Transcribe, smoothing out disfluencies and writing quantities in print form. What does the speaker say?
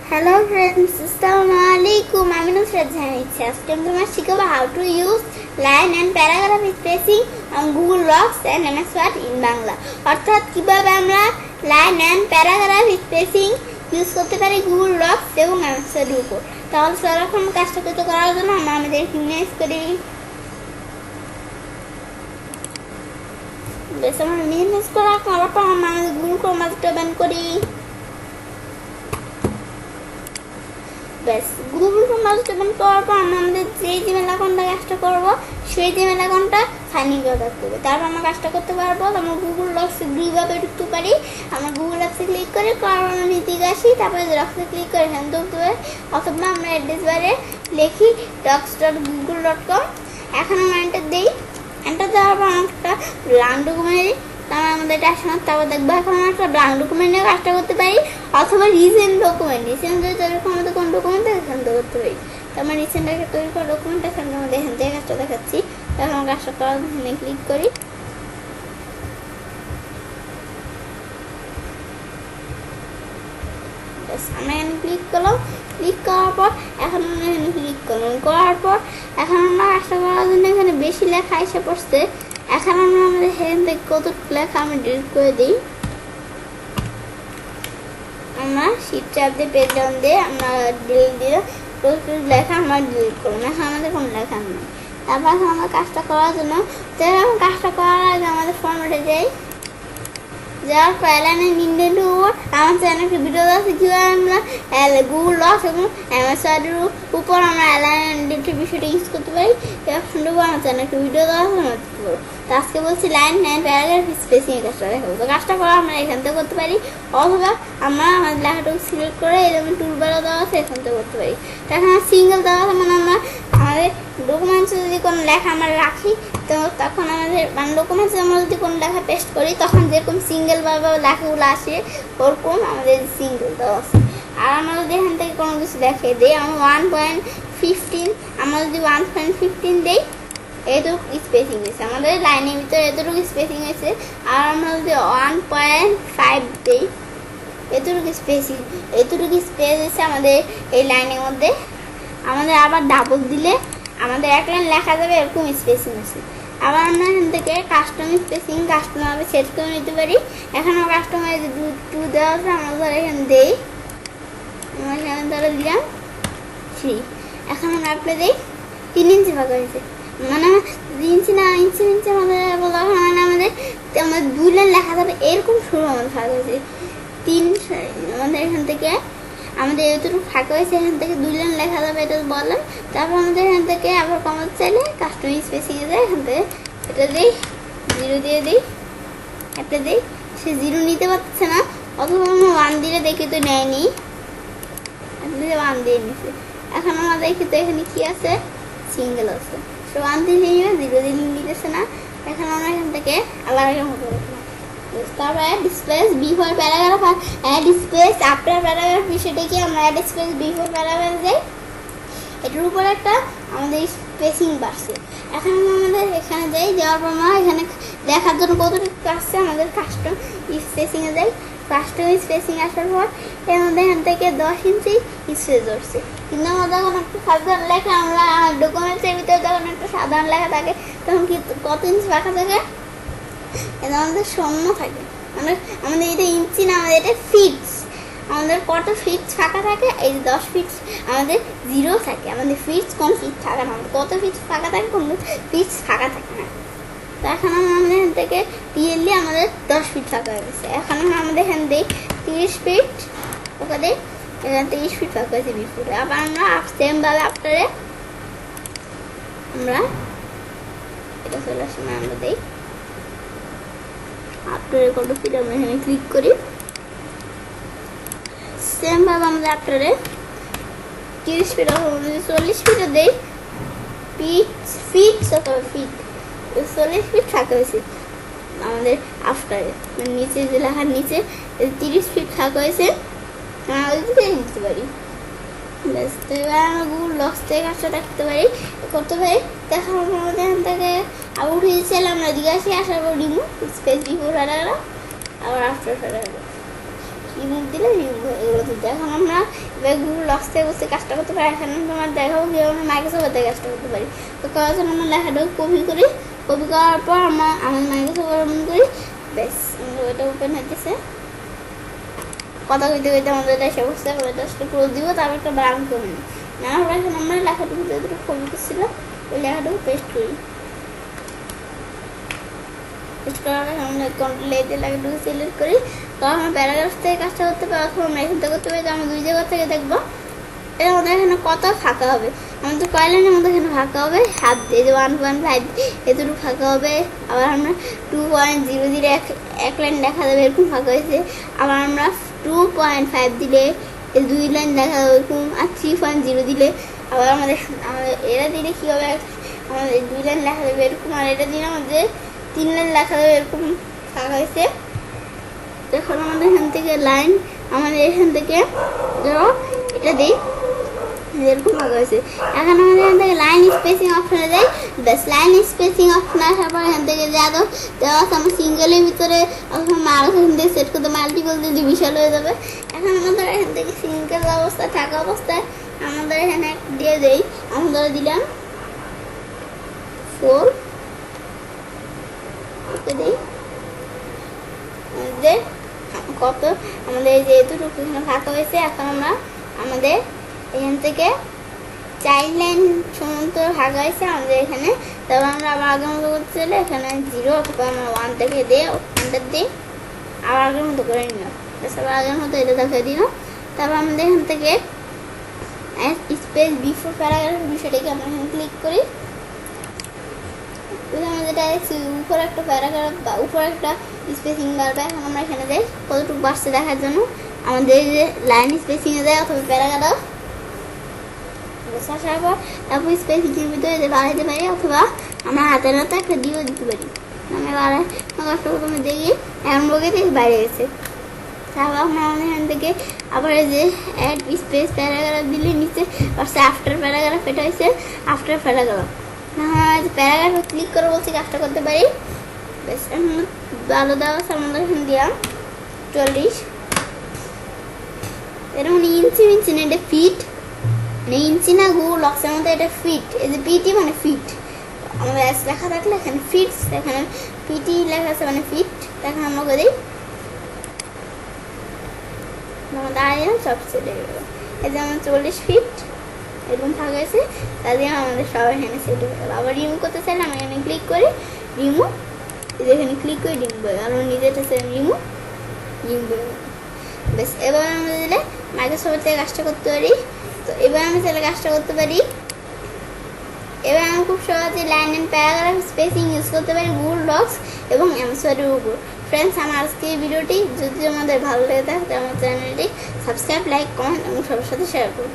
Hello friends, Assalamualaikum. I'm Nusrat Icche. আজকে আমি তোমার শিখাবো how to use line and paragraph spacing on Google Docs and MS Word in Bangla. অর্থাৎ কিভাবে আমরা line and paragraph spacing use করতে পারি Google Docs এবং MS Word এর উপর। তাহলে সেরকম কাজটা করার জন্য আমরা আমাদের ইমেজ করি। বেশ আমরা ইমেজ করার পর আমরা আমাদের Google Chrome ওপেন করি। বেশ গুগল ক্রোম ওপেন করার পর আমরা আমাদের যে জিমেল অ্যাকাউন্টটা কাজটা করবো সেই জিমেল অ্যাকাউন্টটা সাইন ইন করে রাখতে হবে। তারপর আমরা কাজটা করতে পারবো। আমরা গুগল ডক্সে দুইভাবে ঢুকতে পারি। আমরা গুগল ডক্সে ক্লিক করে আমরা নিতে আসি, তারপরে ডক্সে ক্লিক করে এখানে ঢুকতে পারি, অথবা আমরা অ্যাড্রেস বারে লিখি docs.google.com। এখন আমরা এন্টার দিই। এন্টার দেওয়ার পর আমরা একটা ব্ল্যাঙ্ক ডকুমেন্ট দিই। তারপর আমাদের এটা আসলে তারপর দেখবো এখন আমরা একটা ব্ল্যাঙ্ক ডকুমেন্টে কাজটা করতে পারি, অথবা রিসেন্ট ডকুমেন্ট যদি তৈরি করে আমাদের কোন ডকুমেন্ট এখান থেকে করতে পারি। তো আমরা রিসেন্ট একটা তৈরি করা ডকুমেন্ট এখানে আমাদের এখান থেকে কাজটা দেখাচ্ছি। তখন আমরা কাজটা করার জন্য ক্লিক করি। আমরা এখানে ক্লিক করলাম। ক্লিক করার পর এখন আমরা এখানে ক্লিক করলাম। করার পর এখন আমরা কাজটা করার জন্য এখানে বেশি লেখা এসে পড়ছে। এখন আমরা আমাদের এখান থেকে কতটুকু লেখা আমি ডিলিট করে দিই। আমরা শিফট চাপ দিয়ে পেজ ডাউন দিয়ে আমরা ডিলিট দিয়ে লেখা আমরা ডিলিট করলাম। এখন আমাদের কোনো লেখা নেই। তারপর এখন আমরা কাজটা করার জন্য কাজটা করার আগে আমাদের ফরম্যাটে যাই। যাওয়ার পর অ্যালাইন ইন্ডেন্টের উপর আমার চ্যানেলে একটা ভিডিও আছে কীভাবে আমরা গুগল ডক্স এবং MS ওয়ার্ডের উপর আমরা অ্যালাইন ইন্ডেন্টের বিষয়টা ইউজ করতে পারি। এই অপশনটার উপর আমার চ্যানেলে একটা ভিডিও দেওয়া আছে, আমরা করবো। তো আজকে বলছি লাইন অ্যান্ড প্যারাগ্রাফ স্পেসিং এর কাজটা দেখাবো। তো কাজটা করা আমরা এখান থেকে করতে পারি, অথবা আমরা আমাদের লেখাটাকে সিলেক্ট করে এরকম টুলবারও দেওয়া আছে এখান থেকে করতে পারি। তো এখন সিঙ্গেল দেওয়া আছে মানে আমরা আমাদের ডকুমেন্টসে যদি কোনো লেখা আমরা রাখি, তো তখন আমাদের মানে ডকুমেন্টসে আমরা যদি কোনো লেখা পেস্ট করি তখন যেরকম সিঙ্গেলভাবে লেখাগুলো আসে ওরকম আমাদের সিঙ্গেল দেওয়া আছে। আর আমরা যদি এখান থেকে কোনো কিছু দেখিয়ে দিই, আমরা 1.15 আমরা যদি 1.15 দিই, এতটুকু স্পেসিং হয়েছে আমাদের লাইনের ভিতরে, এতটুকু স্পেসিং হয়েছে। আর আমরা যদি 1.5 দিই, এতটুকু স্পেস হয়েছে আমাদের এই লাইনের মধ্যে। আমাদের আবার ডাবল দিলে আমাদের এক লাইন লেখা যাবে, এরকম স্পেসিং আছে। আবার আমরা এখান থেকে কাস্টম স্পেসিং কাস্টমারে সেট করে নিতে পারি। এখন আমার কাস্টমারে যে 2 দেওয়া আছে আমরা ধরো এখানে দিই, আমরা এখানে ধরো দিলাম 3। এখন আমরা আপনি দিই 3 ইঞ্চি ভাগ হয়েছে, মানে 3 ইঞ্চি না ইঞ্চি আমাদের বলা হয়, মানে আমাদের 2 লাইন লেখা যাবে এরকম শুরু আমাদের ভাগ হয়েছে 3। আমাদের এখান থেকে আমাদের এতটুকু ফাঁকা হয়েছে, এখান থেকে 2 লাইন লেখা যাবে এটা বললাম। তারপর আমাদের এখান থেকে আবার কমাতে চাইলে কাস্টম স্পেসিংয়ে যায়, এখান থেকে এটা দিই 0 দিয়ে দিই, একটা দিই। সে 0 নিতে পারছে না, অথবা আমরা 1 দিলে দেখি তো নেয়নি, 1 দিয়ে নিচ্ছে। এখন আমরা দেখি তো এখানে কি আছে, সিঙ্গেল আছে। সে 1 দিয়ে নিয়ে 0 দিয়ে নিতেছে না। এখন আমরা এখান থেকে আলাদা মতো রাখলাম। তারপরে স্পেস বিফোর প্যারাগ্রাফ আর অ্যাড স্পেস আফটার প্যারাগ্রাফ বিষয়টা কি, আমরা অ্যাড স্পেস বিফোর প্যারাগ্রাফ যাই, এটার উপর একটা আমাদের স্পেসিং বাড়ছে। এখন আমাদের এখানে যাই, যাওয়ার পর আমরা এখানে দেখার জন্য কতটুকু আসছে আমাদের কাস্টম স্পেসিংয়ে যাই। কাস্টম স্পেসিং আসার পর এর মধ্যে এখান থেকে 10 ইঞ্চি স্পেস ধরছে। কিন্তু আমরা যখন একটা সাধারণ লেখা আমরা ডকুমেন্টসের ভিতরে যখন একটা সাধারণ লেখা থাকে তখন কি কত ইঞ্চি ফাঁকা থাকে, এটা আমাদের শূন্য থাকে। আমাদের এটা ইঞ্চি না, আমাদের এটা ফিটস। আমাদের কত ফিট ফাঁকা থাকে, এই 10 ফিট আমাদের 0 থাকে। আমাদের ফিটস কোন ফিট থাকে না, আমাদের কত ফিট ফাঁকা থাকে, কোন ফিটস ফাঁকা থাকে না। তো এখন আমাদের এখান থেকে ক্লিয়ারলি আমাদের 10 ফিট ফাঁকা হয়ে গেছে। এখন আমাদের এখান থেকে 30 ফিট ওখানে এখানে 30 ফিট ফাঁকা হয়েছে বিফোরে। আবার আমরা সেমভাবে আফটারে আমরা এটা চলে আসে আমরা দিই আফটারে কত ফিট আমরা এখানে ক্লিক করি। সেম ভাবে আমরা আফটারে 30 ফিট 40 ফিটও দেই, ফিট 40 ফিট ফাঁকা হয়েছে আমাদের আফটারে, মানে নিচে যে লেখার নিচে 30 ফিট ফাঁকা হয়েছে, আমরা ওই দিকে নিতে পারি। ব্যাস, তো এবার আমরা গুগল ডক্স থেকে কাজটা দেখতে পারি, করতে পারি। দেখা আমাদের এখান থেকে আবার উঠে দিচ্ছিলাম আমরা দিকে আসি, আসার পর রিমুভ স্পেস বিফোর প্যারাগ্রাফ আবার আফটার প্যারাগ্রাফ রিমুভ দিলে রিমুভ হয়ে গেলো। এখন আমরা এবার গুগল ডক্স থেকে বসে কাজটা করতে পারি। এখানে তোমার দেখাবো কীভাবে আমরা মাইক্রোসফট থেকে কাজটা করতে পারি। তো করার জন্য আমরা লেখাটাকে কপি করি, কপি করার পর আমরা আমাদের মাইক্রোসফট ওপেন করি। বেশ ওইটা ওপেন হইতেছে, কথা কইতে কইতে আমাদের এটা এসে বসছে। ওইটা পুরো দিব, তারপর একটা ব্রাউন করে নিই। নেওয়ার পর এখন আমরা লেখাটুকু যেটুকু কপি করছিলাম ওই লেখাটুকু পেস্ট করি। পেস্ট করার পর আমরা কন্ট্রোল এ দিয়ে লেখাটুকু সিলেক্ট করি। তো আমরা প্যারাগ্রাফ থেকে কাজটা করতে পারি অথবা আমরা এখান থেকে করতে পারি। তো আমরা দুই জায়গা থেকে দেখবো এটা আমাদের এখানে কত ফাঁকা হবে। আমাদের কয় লাইনের মধ্যে এখানে ফাঁকা হবে হাফ দিয়ে 1.5 এতটুকু ফাঁকা হবে। আবার আমরা 2.0 দিলে এক লাইন দেখা যাবে এরকম ফাঁকা হয়েছে। আবার আমরা 2.5 দিলে 2 লাইন দেখা যাবে এরকম। আর 3.0 দিলে আবার আমাদের এরা দিলে কী হবে, আমাদের 2 লাইন লেখা যাবে এরকম। আর এটা দিলে আমাদের 3 লাইন লেখা যাবে এরকম ফাঁকা হয়েছে। এখন আমাদের এখান থেকে লাইন আমাদের এখান থেকে ধরো এটা দিই এরকম ভাগ হয়েছে। এখন আমাদের এখান থেকে লাইন স্পেসিং অপশনে যাই। ব্যাস লাইন স্পেসিং অপশন আসার পর এখান থেকে যা দাও দেওয়া আছে আমরা সিঙ্গেলের ভিতরে মার্ক এখান থেকে সেট করতে মাল্টিপল দিলে বিশাল হয়ে যাবে। এখন আমাদের এখান থেকে সিঙ্গেল অবস্থায় থাকা অবস্থায় আমাদের এখানে দিয়ে দেই। আমরা দিলাম 4 দিই যে কত আমাদের এই যে এতটুকু ফাঁকা হয়েছে। এখন আমরা আমাদের এখান থেকে 4 লাইন সমান্তর ফাঁকা হয়েছে আমাদের এখানে। তারপর আমরা আবার আগের মতো করতে চাইলে এখানে 0 অথবা আমরা 1 থেকে দিই, ওখানটা দিই আবার আগের মতো করে নিলাম। তারপর আগের মতো এটা দেখে দিলাম। তারপর আমাদের এখান থেকে স্পেস বিফোর প্যারাগ্রাফ বিষয়টাকে আমরা এখানে ক্লিক করি। যেটা উপর একটা প্যারাগ্রাফ বা উপর একটা স্পেসিং বাড়বে। এখন আমরা এখানে যাই কতটুকু বাড়ছে দেখার জন্য। আমাদের যে লাইন স্পেসিংয়ে যায় অথবা প্যারাগ্রাফ আসার পর তারপর স্পেসিংয়ের ভিতরে যে বাড়াইতে পারি অথবা আমরা হাতের হাতে একটা দিয়েও দিতে পারি। আমি বাড়াই কষ্ট প্রথমে দেখি এমন বগে থেকে বাইরে গেছে। তারপর আমরা আমাদের এখান থেকে আবার এই যে অ্যাড স্পেস প্যারাগ্রাফ দিলে নিচে পাশে আফটার প্যারাগ্রাফ, এটা হচ্ছে আফটার প্যারাগ্রাফ। প্যারাগ্রাফে ক্লিক করে বলছি কাজটা করতে পারি। বেশ ভালো দেওয়া আছে আমাদের এখানে দিলাম 40। এটা মানে ইঞ্চি না, এটা ফিট মানে ইঞ্চি না গুগল ডক্সের মধ্যে এটা ফিট। এই যে পিটি মানে ফিট, আমাদের এস লেখা থাকলে এখানে ফিটস, এখানে পিটি লেখা আছে মানে ফিট। এখন আমরা করি দাঁড়িয়ে সব সেট হয়ে গেল। এই যে আমার 40 ফিট এরকম ফাঁকা হয়েছে, তাদের আমাদের সবাই এখানে সেট হয়ে গেল। আবার রিমুভ করতে চাইলে আমি এখানে ক্লিক করি রিমুভ, এখানে ক্লিক করে রিমুভ হয়ে গেল। নিজেটা রিমুভ হয়ে গেল। বেশ এবার আমরা দিলে মাইক্রোসফট থেকে কাজটা করতে পারি। তো এবার আমি চাইলে কাজটা করতে পারি। এবার আমি খুব সহজে line and paragraph spacing use করতে পারি গুগল ডক্স এবং এমএসওয়ার্ডের উপর। ফ্রেন্ডস, আমার আজকের ভিডিওটি যদি আমাদের ভালো লেগে থাকে আমার চ্যানেলটি সাবস্ক্রাইব, লাইক, কমেন্ট এবং সবার সাথে শেয়ার করুন।